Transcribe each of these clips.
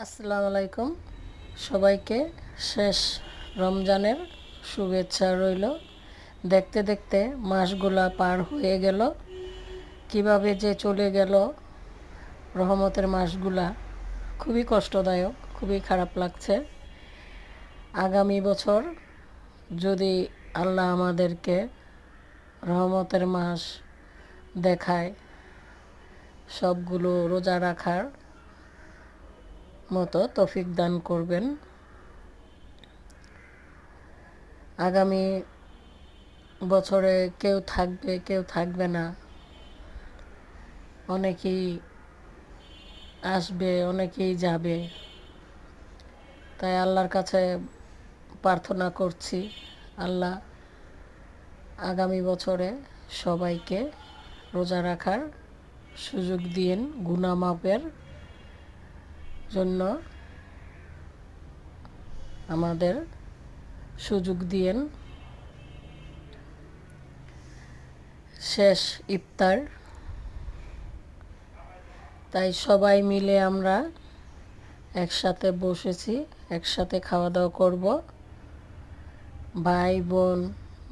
আসসালামু আলাইকুম সবাইকে। শেষ রমজানের শুভেচ্ছা রইল। দেখতে দেখতে মাসগুলা পার হয়ে গেল, কিভাবে যে চলে গেল রহমতের মাসগুলা, খুবই কষ্টদায়ক, খুবই খারাপ লাগছে। আগামী বছর যদি আল্লাহ আমাদেরকে রহমতের মাস দেখায়, সবগুলো রোজা রাখার মতো তৌফিক দান করবেন। আগামী বছরে কেউ থাকবে, কেউ থাকবে না, অনেকেই আসবে, অনেকেই যাবে। তাই আল্লাহর কাছে প্রার্থনা করছি, আল্লাহ আগামী বছরে সবাইকে রোজা রাখার সুযোগ দিন, গুনাহ মাপের জন্য আমাদের সুযোগ দিন। শেষ ইফতার, তাই সবাই মিলে আমরা একসাথে বসেছি, একসাথে খাওয়া দাওয়া করব। ভাই বোন,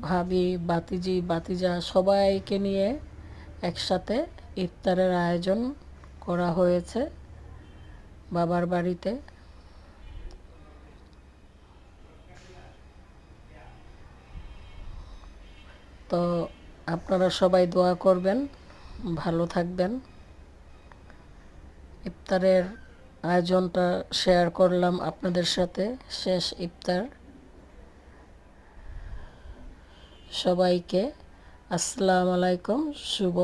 ভাবি, বাতিজি, বাতিজা সবাইকে নিয়ে একসাথে ইফতারের আয়োজন করা হয়েছে বাবার বাড়িতে। তো আপনারা সবাই দোয়া করবেন, ভালো থাকবেন। ইফতারের আয়োজনটা শেয়ার করলাম আপনাদের সাথে। শেষ ইফতার। সবাইকে আসসালামু আলাইকুম, শুভ